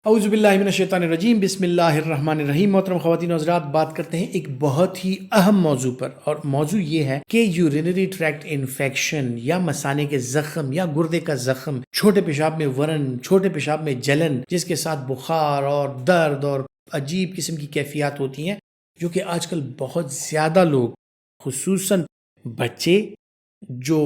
اعوذ باللہ من الشیطان الرجیم، بسم اللہ الرحمن الرحیم۔ محترم خواتین و حضرات، بات کرتے ہیں ایک بہت ہی اہم موضوع پر، اور موضوع یہ ہے کہ یورینری ٹریکٹ انفیکشن یا مثانے کے زخم یا گردے کا زخم، چھوٹے پیشاب میں ورم، چھوٹے پیشاب میں جلن، جس کے ساتھ بخار اور درد اور عجیب قسم کی کیفیات ہوتی ہیں، جو کہ آج کل بہت زیادہ لوگ، خصوصاً بچے، جو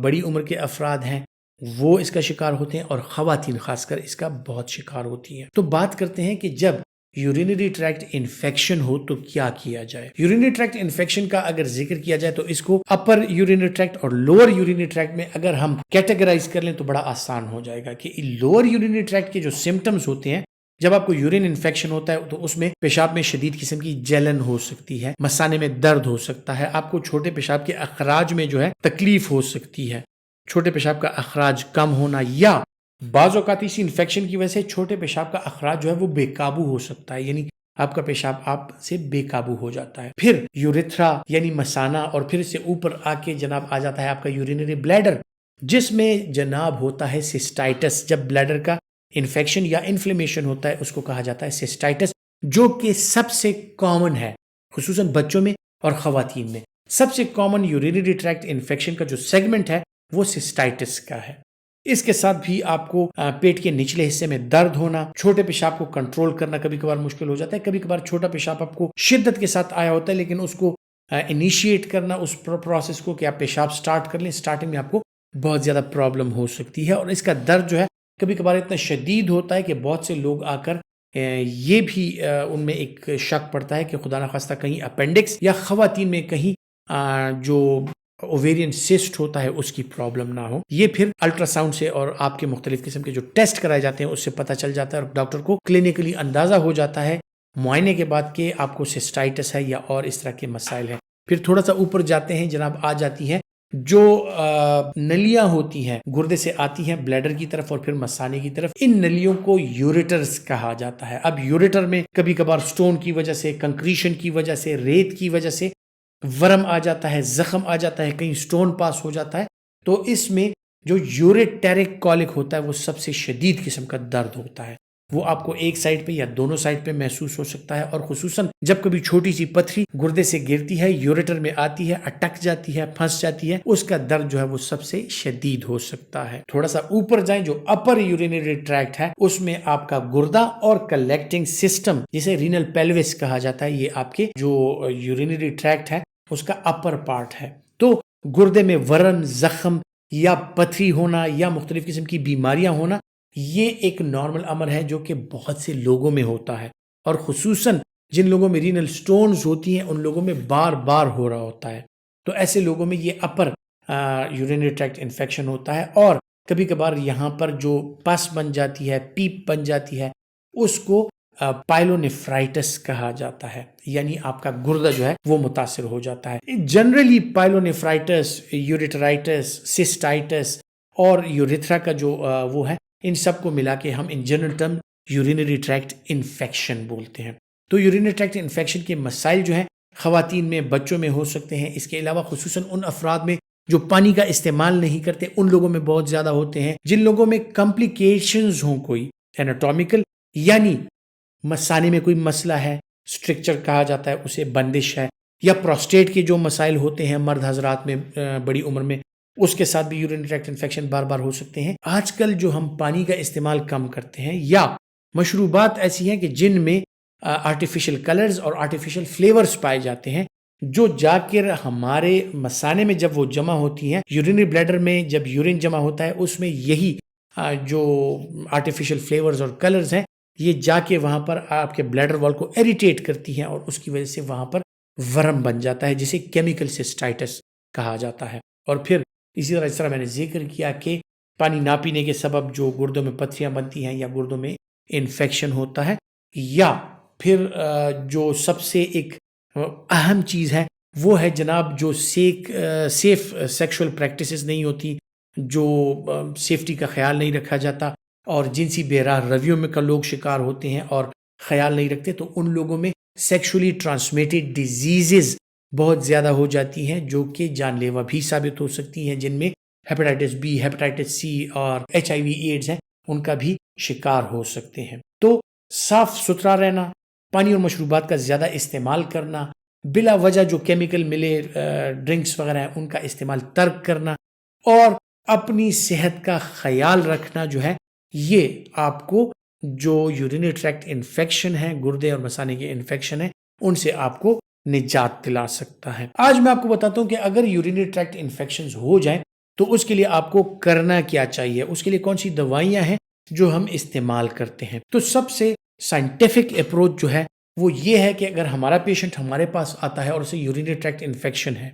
بڑی عمر کے افراد ہیں، وہ اس کا شکار ہوتے ہیں، اور خواتین خاص کر اس کا بہت شکار ہوتی ہیں۔ تو بات کرتے ہیں کہ جب یورینری ٹریکٹ انفیکشن ہو تو کیا کیا جائے۔ یورینری ٹریکٹ انفیکشن کا اگر ذکر کیا جائے تو اس کو اپر یورینری ٹریکٹ اور لوور یورینری ٹریکٹ میں اگر ہم کیٹیگرائز کر لیں تو بڑا آسان ہو جائے گا کہ لوور یورینری ٹریکٹ کے جو سمٹمز ہوتے ہیں، جب آپ کو یورین انفیکشن ہوتا ہے تو اس میں پیشاب میں شدید قسم کی جلن ہو سکتی ہے، مثانے میں درد ہو سکتا ہے، آپ کو چھوٹے پیشاب کے اخراج میں جو ہے تکلیف ہو سکتی ہے، چھوٹے پیشاب کا اخراج کم ہونا، یا بعض اوقات اسی انفیکشن کی وجہ سے چھوٹے پیشاب کا اخراج جو ہے وہ بے قابو ہو سکتا ہے، یعنی آپ کا پیشاب آپ سے بے قابو ہو جاتا ہے۔ پھر یوریتھرا یعنی مثانہ، اور پھر اس سے اوپر آ کے جناب آ جاتا ہے آپ کا یورینری بلیڈر، جس میں جناب ہوتا ہے سسٹائٹس۔ جب بلیڈر کا انفیکشن یا انفلیمیشن ہوتا ہے اس کو کہا جاتا ہے سسٹائٹس، جو کہ سب سے کامن ہے خصوصاً بچوں میں اور خواتین میں۔ سب سے کامن یورینری ٹریکٹ انفیکشن کا جو سیگمنٹ ہے وہ سسٹائٹس کا ہے۔ اس کے ساتھ بھی آپ کو پیٹ کے نچلے حصے میں درد ہونا، چھوٹے پیشاب کو کنٹرول کرنا کبھی کبھار مشکل ہو جاتا ہے، کبھی کبھار چھوٹا پیشاب آپ کو شدت کے ساتھ آیا ہوتا ہے، لیکن اس کو انیشیٹ کرنا، اس پروسیس کو کہ آپ پیشاب سٹارٹ کر لیں، سٹارٹنگ میں آپ کو بہت زیادہ پرابلم ہو سکتی ہے، اور اس کا درد جو ہے کبھی کبھار اتنا شدید ہوتا ہے کہ بہت سے لوگ آ کر یہ بھی ان میں ایک شک پڑتا ہے کہ خدا نخواستہ کہیں اپینڈکس یا خواتین میں کہیں جو اوویرین سسٹ ہوتا ہے اس کی پرابلم نہ ہو۔ یہ پھر الٹرا ساؤنڈ سے اور آپ کے مختلف قسم کے جو ٹیسٹ کرائے جاتے ہیں اس سے پتہ چل جاتا ہے، اور ڈاکٹر کو کلینکلی اندازہ ہو جاتا ہے معائنے کے بعد کہ آپ کو سسٹائٹس ہے یا اور اس طرح کے مسائل ہیں۔ پھر تھوڑا سا اوپر جاتے ہیں جناب، آ جاتی ہیں جو نلیاں ہوتی ہیں، گردے سے آتی ہیں بلیڈر کی طرف اور پھر مثانے کی طرف، ان نلیوں کو یوریٹرز کہا جاتا ہے۔ اب یوریٹر میں کبھی کبھار سٹون کی وجہ سے، کنکریشن کی وجہ سے، ریت کی وجہ سے ورم آ جاتا ہے، زخم آ جاتا ہے، کہیں سٹون پاس ہو جاتا ہے، تو اس میں جو یوریٹیرک کولک ہوتا ہے وہ سب سے شدید قسم کا درد ہوتا ہے۔ وہ آپ کو ایک سائڈ پہ یا دونوں سائڈ پہ محسوس ہو سکتا ہے، اور خصوصاً جب کبھی چھوٹی سی پتھری گردے سے گرتی ہے، یوریٹر میں آتی ہے، اٹک جاتی ہے، پھنس جاتی ہے، اس کا درد جو ہے وہ سب سے شدید ہو سکتا ہے۔ تھوڑا سا اوپر جائیں، جو اپر یورینری ٹریکٹ ہے، اس میں آپ کا گردہ اور کلیکٹنگ سسٹم، جسے رینل پیلوس کہا جاتا ہے، یہ آپ کے جو یورینری ٹریکٹ ہے اس کا اپر پارٹ ہے۔ تو گردے میں ورم، زخم یا پتھری ہونا یا مختلف قسم کی بیماریاں ہونا، یہ ایک نارمل امر ہے جو کہ بہت سے لوگوں میں ہوتا ہے، اور خصوصاً جن لوگوں میں رینل سٹونز ہوتی ہیں ان لوگوں میں بار بار ہو رہا ہوتا ہے، تو ایسے لوگوں میں یہ اپر یورینری ٹریکٹ انفیکشن ہوتا ہے۔ اور کبھی کبھار یہاں پر جو پس بن جاتی ہے، پیپ بن جاتی ہے، اس کو پائلونیفرائٹس کہا جاتا ہے، یعنی آپ کا گردہ جو ہے وہ متاثر ہو جاتا ہے۔ جنرلی پائلونیفرائٹس، یوریٹرائٹس، سسٹائٹس اور یوریتھرا کا جو وہ ہے، ان سب کو ملا کے ہم in general term urinary tracked infection بولتے ہیں۔ تو یورینری ٹریکٹ انفیکشن کے مسائل جو ہیں خواتین میں، بچوں میں ہو سکتے ہیں، اس کے علاوہ خصوصاً ان افراد میں جو پانی کا استعمال نہیں کرتے ان لوگوں میں بہت زیادہ ہوتے ہیں۔ جن لوگوں میں کمپلیکیشنز ہوں، کوئی اناٹومیکل، یعنی مثانے میں کوئی مسئلہ ہے، سٹرکچر کہا جاتا ہے اسے، بندش ہے، یا پروسٹیٹ کے جو مسائل ہوتے ہیں مرد حضرات میں بڑی عمر میں، اس کے ساتھ بھی یورینری ٹریکٹ انفیکشن بار بار ہو سکتے ہیں۔ آج کل جو ہم پانی کا استعمال کم کرتے ہیں، یا مشروبات ایسی ہیں کہ جن میں آرٹیفیشل کلرز اور آرٹیفیشل فلیورز پائے جاتے ہیں، جو جا کر ہمارے مثانے میں جب وہ جمع ہوتی ہیں، یورینری بلیڈر میں جب یورین جمع ہوتا ہے، اس میں یہی جو آرٹیفیشل فلیورز اور کلرز ہیں، یہ جا کے وہاں پر آپ کے بلیڈر وال کو ایریٹیٹ کرتی ہیں، اور اس کی وجہ سے وہاں پر ورم بن جاتا ہے، جسے کیمیکل سسٹائٹس کہا جاتا ہے۔ اور پھر اسی طرح، میں نے ذکر کیا کہ پانی نہ پینے کے سبب جو گردوں میں پتھریاں بنتی ہیں یا گردوں میں انفیکشن ہوتا ہے، یا پھر جو سب سے ایک اہم چیز ہے وہ ہے جناب جو سیف سیکشول پریکٹسز نہیں ہوتی، جو سیفٹی کا خیال نہیں رکھا جاتا، اور جنسی بے راہ رویوں میں کا لوگ شکار ہوتے ہیں اور خیال نہیں رکھتے، تو ان لوگوں میں سیکشولی ٹرانسمیٹڈ ڈیزیزز بہت زیادہ ہو جاتی ہیں، جو کہ جان لیوا بھی ثابت ہو سکتی ہیں، جن میں ہیپاٹائٹس بی، ہیپاٹائٹس سی اور HIV ایڈز ہیں، ان کا بھی شکار ہو سکتے ہیں۔ تو صاف ستھرا رہنا، پانی اور مشروبات کا زیادہ استعمال کرنا، بلا وجہ جو کیمیکل ملے ڈرنکس وغیرہ ہیں ان کا استعمال ترک کرنا، اور اپنی صحت کا خیال رکھنا جو ہے، یہ آپ کو جو یورینری ٹریکٹ انفیکشن ہے، گردے اور مثانے کے انفیکشن ہے، ان سے آپ کو نجات دلا سکتا ہے۔ آج میں آپ کو بتاتا ہوں کہ اگر یورینری ٹریکٹ انفیکشنز ہو جائیں تو اس کے لیے آپ کو کرنا کیا چاہیے، اس کے لیے کون سی دوائیاں ہیں جو ہم استعمال کرتے ہیں۔ تو سب سے سائنٹیفک اپروچ جو ہے وہ یہ ہے کہ اگر ہمارا پیشنٹ ہمارے پاس آتا ہے اور اسے یورینری ٹریکٹ انفیکشن ہے،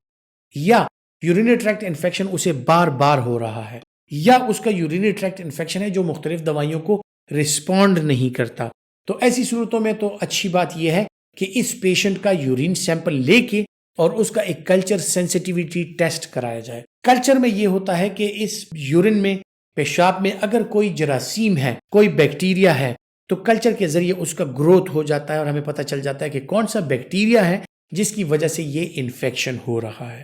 یا یورینری ٹریکٹ انفیکشن اسے بار بار ہو رہا ہے، یا اس کا یورینری ٹریکٹ انفیکشن ہے جو مختلف دوائیوں کو رسپونڈ نہیں کرتا، تو ایسی صورتوں میں تو اچھی بات یہ ہے کہ اس پیشنٹ کا یورین سیمپل لے کے اور اس کا ایک کلچر سینسیٹیوٹی ٹیسٹ کرایا جائے۔ کلچر میں یہ ہوتا ہے کہ اس یورین میں، پیشاب میں اگر کوئی جراثیم ہے، کوئی بیکٹیریا ہے، تو کلچر کے ذریعے اس کا گروتھ ہو جاتا ہے اور ہمیں پتہ چل جاتا ہے کہ کون سا بیکٹیریا ہے جس کی وجہ سے یہ انفیکشن ہو رہا ہے۔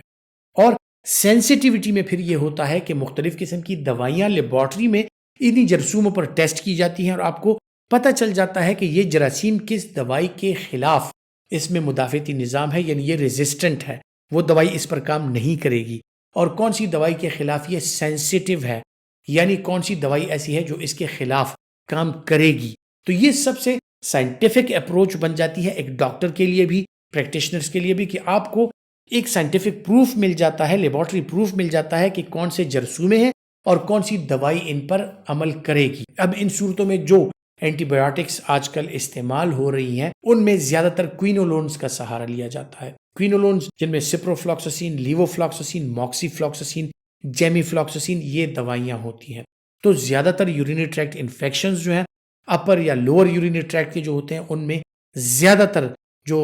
اور سینسیٹیوٹی میں پھر یہ ہوتا ہے کہ مختلف قسم کی دوائیاں لیبارٹری میں انہی جرثوموں پر ٹیسٹ کی جاتی ہیں اور آپ کو پتہ چل جاتا ہے کہ یہ جراثیم کس دوائی کے خلاف اس میں مدافعتی نظام ہے، یعنی یہ ریزسٹنٹ ہے، وہ دوائی اس پر کام نہیں کرے گی، اور کون سی دوائی کے خلاف یہ سینسیٹیو ہے، یعنی کون سی دوائی ایسی ہے جو اس کے خلاف کام کرے گی۔ تو یہ سب سے سائنٹیفک اپروچ بن جاتی ہے ایک ڈاکٹر کے لیے بھی، پریکٹیشنرز کے لیے بھی، کہ آپ کو ایک سائنٹیفک پروف مل جاتا ہے، لیبارٹری پروف مل جاتا ہے کہ کون سے جرثومے ہیں اور کون سی دوائی ان پر عمل کرے گی۔ اب ان صورتوں میں جو اینٹی بایوٹکس آج کل استعمال ہو رہی ہیں ان میں زیادہ تر کوئنولونز کا سہارا لیا جاتا ہے۔ کوئنولونز جن میں سپروفلاکساسین، لیووفلاکساسین، موکسی فلاکساسین، جیمی فلاکساسین یہ دوائیاں ہوتی ہیں۔ تو زیادہ تر یورینری ٹریکٹ انفیکشنز جو ہیں اپر یا لوور یورینری ٹریکٹ کے جو ہوتے ہیں ان میں زیادہ تر جو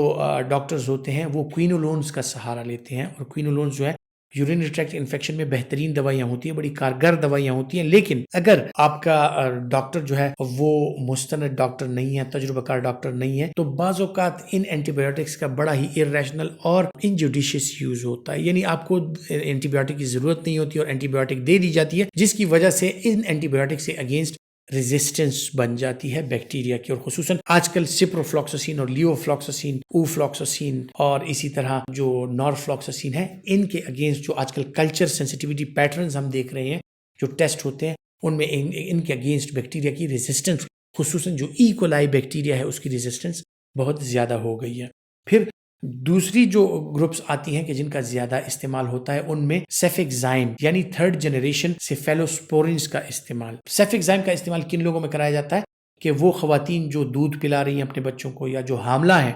ڈاکٹرز ہوتے ہیں وہ کوئنولونز کا سہارا لیتے ہیں، اور کوئنولونز جو ہے یورینری ٹریکٹ انفیکشن میں بہترین دوائیاں ہوتی ہیں، بڑی کارگر دوائیاں ہوتی ہیں۔ لیکن اگر آپ کا ڈاکٹر جو ہے وہ مستند ڈاکٹر نہیں ہے، تجربہ کار ڈاکٹر نہیں ہے، تو بعض اوقات ان اینٹی بایوٹکس کا بڑا ہی ارریشنل اور انجوڈیشیس یوز ہوتا ہے، یعنی آپ کو اینٹی بایوٹک کی ضرورت نہیں ہوتی اور اینٹی بایوٹک دے دی جاتی ہے، جس کی وجہ سے ان اینٹی بایوٹک سے اگینسٹ ریزسٹنس بن جاتی ہے بیکٹیریا کی، اور خصوصاً آج کل سپروفلاکساسین اور لیوفلاکساسین، اوفلاکساسین اور اسی طرح جو نورفلاکساسین ہے، ان کے اگینسٹ جو آج کل کلچر سینسیٹیوٹی پیٹرنز ہم دیکھ رہے ہیں جو ٹیسٹ ہوتے ہیں ان میں ان کے اگینسٹ بیکٹیریا کی ریزسٹنس، خصوصاً جو ای کولائی بیکٹیریا ہے اس کی ریزسٹنس بہت زیادہ ہو گئی ہے۔ پھر دوسری جو گروپس آتی ہیں کہ جن کا زیادہ استعمال ہوتا ہے ان میں سیفیکزائم یعنی تھرڈ جنریشن سیفیلوسپورنز کا استعمال۔ سیفیکزائم کا استعمال کن لوگوں میں کرایا جاتا ہے کہ وہ خواتین جو دودھ پلا رہی ہیں اپنے بچوں کو یا جو حاملہ ہیں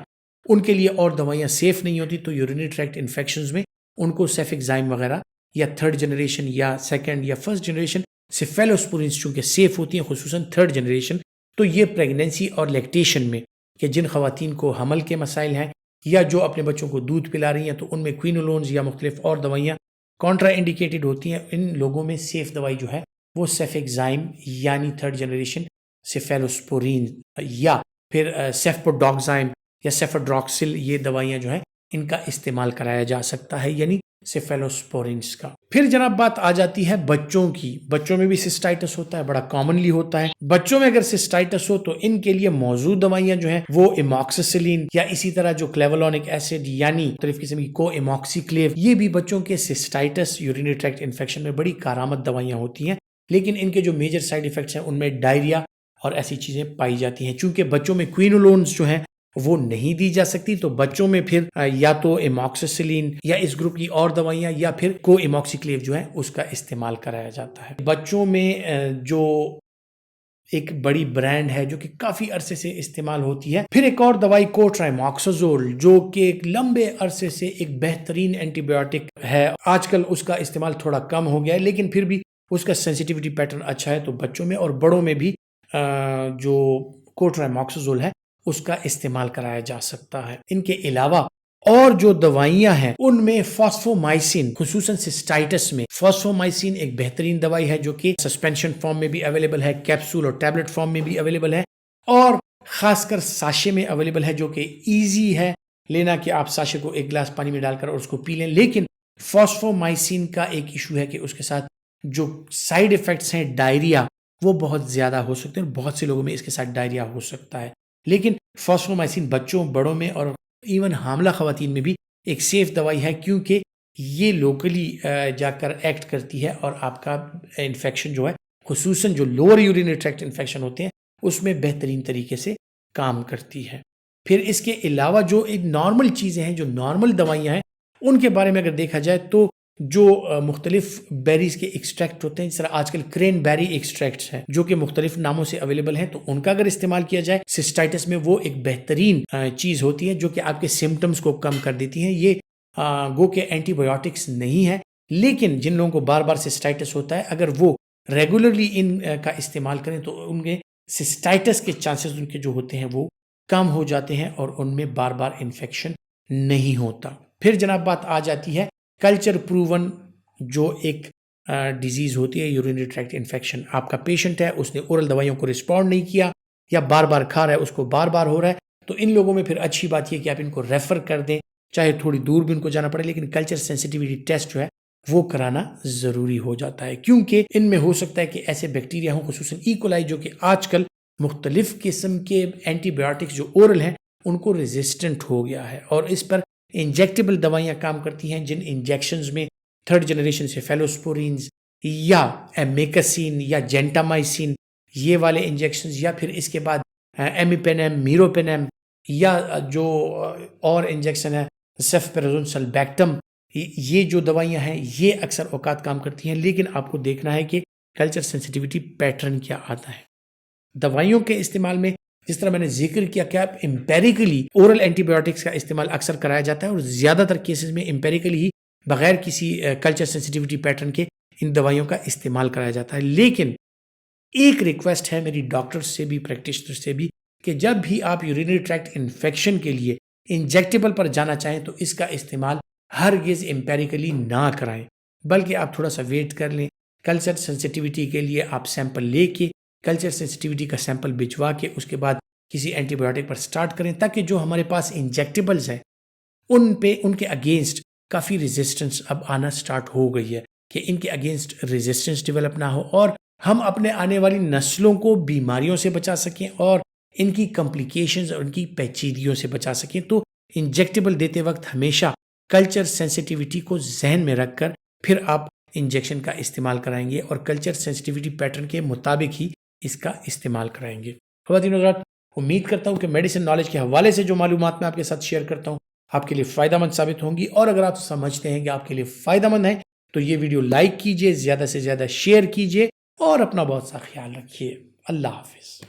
ان کے لیے اور دوائیاں سیف نہیں ہوتی، تو یورینری ٹریکٹ انفیکشنز میں ان کو سیفیکزائم وغیرہ یا تھرڈ جنریشن یا سیکنڈ یا فرسٹ جنریشن سیفیلوسپورنز چونکہ سیف ہوتی ہیں، خصوصاً تھرڈ جنریشن، تو یہ پریگنینسی اور لیکٹیشن میں کہ جن خواتین کو حمل کے مسائل ہیں یا جو اپنے بچوں کو دودھ پلا رہی ہیں تو ان میں کوئنولونز یا مختلف اور دوائیاں کانٹرا انڈیکیٹڈ ہوتی ہیں، ان لوگوں میں سیف دوائی جو ہے وہ سیفیکزائم یعنی تھرڈ جنریشن سیفیلوسپورین یا پھر سیفپوڈاکزائم یا سیفڈراکسل، یہ دوائیاں جو ہیں ان کا استعمال کرایا جا سکتا ہے، یعنی سیفیلوسپورینز کا۔ پھر جناب بات آ جاتی ہے بچوں کی۔ بچوں میں بھی سسٹائٹس ہوتا ہے، بڑا کامنلی ہوتا ہے۔ بچوں میں اگر سسٹائٹس ہو تو ان کے لیے موجود دوائیاں جو ہیں وہ ایماکسیسلین یا اسی طرح جو کلیولونک ایسڈ یعنی مختلف قسم کی کو ایماکسیکلیو، یہ بھی بچوں کے سسٹائٹس یورینری ٹریکٹ انفیکشن میں بڑی کارآمد دوائیاں ہوتی ہیں، لیکن ان کے جو میجر سائیڈ ایفیکٹس ہیں ان میں ڈائریا اور ایسی چیزیں پائی جاتی ہیں۔ چونکہ بچوں میں کوئنولونز جو ہیں وہ نہیں دی جا سکتی، تو بچوں میں پھر یا تو ایماکسیسلین یا اس گروپ کی اور دوائیاں یا پھر کو ایماکسیکلیو جو ہے اس کا استعمال کرایا جاتا ہے۔ بچوں میں جو ایک بڑی برانڈ ہے جو کہ کافی عرصے سے استعمال ہوتی ہے، پھر ایک اور دوائی کوٹرائماکسازول جو کہ ایک لمبے عرصے سے ایک بہترین اینٹی بایوٹک ہے، آج کل اس کا استعمال تھوڑا کم ہو گیا ہے لیکن پھر بھی اس کا سینسیٹیوٹی پیٹرن اچھا ہے، تو بچوں میں اور بڑوں میں بھی جو کوٹرائماکسازول ہے اس کا استعمال کرایا جا سکتا ہے۔ ان کے علاوہ اور جو دوائیاں ہیں ان میں فاسفومائسین، خصوصاً سسٹائٹس میں فاسفومائسین ایک بہترین دوائی ہے جو کہ سسپینشن فارم میں بھی اویلیبل ہے، کیپسول اور ٹیبلٹ فارم میں بھی اویلیبل ہے، اور خاص کر ساشے میں اویلیبل ہے جو کہ ایزی ہے لینا، کہ آپ ساشے کو ایک گلاس پانی میں ڈال کر اور اس کو پی لیں۔ لیکن فاسفومائسین کا ایک ایشو ہے کہ اس کے ساتھ جو سائیڈ ایفیکٹس ہیں ڈائریا وہ بہت زیادہ ہو سکتے ہیں، بہت سے لوگوں میں اس کے ساتھ ڈائریا ہو سکتا ہے۔ لیکن فاسفومائسین بچوں، بڑوں میں اور ایون حاملہ خواتین میں بھی ایک سیف دوائی ہے، کیونکہ یہ لوکلی جا کر ایکٹ کرتی ہے اور آپ کا انفیکشن جو ہے، خصوصاً جو لوور یورینری ٹریکٹ انفیکشن ہوتے ہیں، اس میں بہترین طریقے سے کام کرتی ہے۔ پھر اس کے علاوہ جو ایک نارمل چیزیں ہیں، جو نارمل دوائیاں ہیں، ان کے بارے میں اگر دیکھا جائے تو جو مختلف بیریز کے ایکسٹریکٹ ہوتے ہیں، جس طرح آج کل کرین بیری ایکسٹریکٹس ہیں جو کہ مختلف ناموں سے اویلیبل ہیں، تو ان کا اگر استعمال کیا جائے سسٹائٹس میں، وہ ایک بہترین چیز ہوتی ہے جو کہ آپ کے سمٹمز کو کم کر دیتی ہیں۔ یہ گو کہ اینٹی بایوٹکس نہیں ہے، لیکن جن لوگوں کو بار بار سسٹائٹس ہوتا ہے، اگر وہ ریگولرلی ان کا استعمال کریں تو ان کے سسٹائٹس کے چانسز ان کے جو ہوتے ہیں وہ کم ہو جاتے ہیں اور ان میں بار بار انفیکشن نہیں ہوتا۔ پھر جناب بات آ جاتی ہے کلچر پروون جو ایک ڈیزیز ہوتی ہے یورینری ٹریکٹ انفیکشن۔ آپ کا پیشنٹ ہے، اس نے اورل دوائیوں کو رسپونڈ نہیں کیا یا بار بار کھا رہا ہے، اس کو بار بار ہو رہا ہے، تو ان لوگوں میں پھر اچھی بات یہ کہ آپ ان کو ریفر کر دیں، چاہے تھوڑی دور بھی ان کو جانا پڑے، لیکن کلچر سینسٹیوٹی ٹیسٹ جو ہے وہ کرانا ضروری ہو جاتا ہے، کیونکہ ان میں ہو سکتا ہے کہ ایسے بیکٹیریا ہوں، خصوصاً ایکولائی، جو کہ آج کل مختلف قسم کے اینٹی بایوٹکس جو اورل ہیں ان کو ریزسٹنٹ ہو گیا ہے، اور اس پر انجیکٹیبل دوائیاں کام کرتی ہیں، جن انجیکشنز میں تھرڈ جنریشن سے فیلوسپورینز یا امیکسین یا جینٹامائسین یہ والے انجیکشنز، یا پھر اس کے بعد ایمیپینیم، میروپینیم، یا جو اور انجیکشن ہے سیفپرازون سلبیکٹم، یہ جو دوائیاں ہیں یہ اکثر اوقات کام کرتی ہیں، لیکن آپ کو دیکھنا ہے کہ کلچر سینسٹیوٹی پیٹرن کیا آتا ہے۔ دوائیوں کے استعمال میں جس طرح میں نے ذکر کیا کہ آپ امپیریکلی اورل اینٹی بایوٹکس کا استعمال اکثر کرایا جاتا ہے، اور زیادہ تر کیسز میں امپیریکلی ہی بغیر کسی کلچر سینسٹیوٹی پیٹرن کے ان دوائیوں کا استعمال کرایا جاتا ہے۔ لیکن ایک ریکویسٹ ہے میری ڈاکٹر سے بھی، پریکٹیشنر سے بھی، کہ جب بھی آپ یورینری ٹریکٹ انفیکشن کے لیے انجیکٹیبل پر جانا چاہیں تو اس کا استعمال ہرگز امپیریکلی نہ کرائیں، بلکہ آپ تھوڑا سا ویٹ کر لیں۔ کلچر سینسٹیوٹی کے لیے آپ سیمپل لے کے، کلچر سینسٹیوٹی کا سیمپل بھجوا کے اس کے بعد کسی اینٹی بایوٹک پر سٹارٹ کریں، تاکہ جو ہمارے پاس انجیکٹیبلز ہیں ان کے اگینسٹ کافی ریزسٹنس اب آنا سٹارٹ ہو گئی ہے، کہ ان کے اگینسٹ ریزسٹنس ڈیولپ نہ ہو اور ہم اپنے آنے والی نسلوں کو بیماریوں سے بچا سکیں اور ان کی کمپلیکیشنز اور ان کی پیچیدگیوں سے بچا سکیں۔ تو انجیکٹیبل دیتے وقت ہمیشہ کلچر سینسٹیوٹی کو ذہن میں رکھ کر پھر آپ انجیکشن کا استعمال کرائیں گے، اور کلچر سینسٹیوٹی پیٹرن کے مطابق ہی اس کا استعمال کرائیں گے۔ خواتین حضرات، امید کرتا ہوں کہ میڈیسن نالج کے حوالے سے جو معلومات میں آپ کے ساتھ شیئر کرتا ہوں آپ کے لیے فائدہ مند ثابت ہوں گی، اور اگر آپ سمجھتے ہیں کہ آپ کے لیے فائدہ مند ہے تو یہ ویڈیو لائک کیجئے، زیادہ سے زیادہ شیئر کیجئے، اور اپنا بہت سا خیال رکھیے۔ اللہ حافظ۔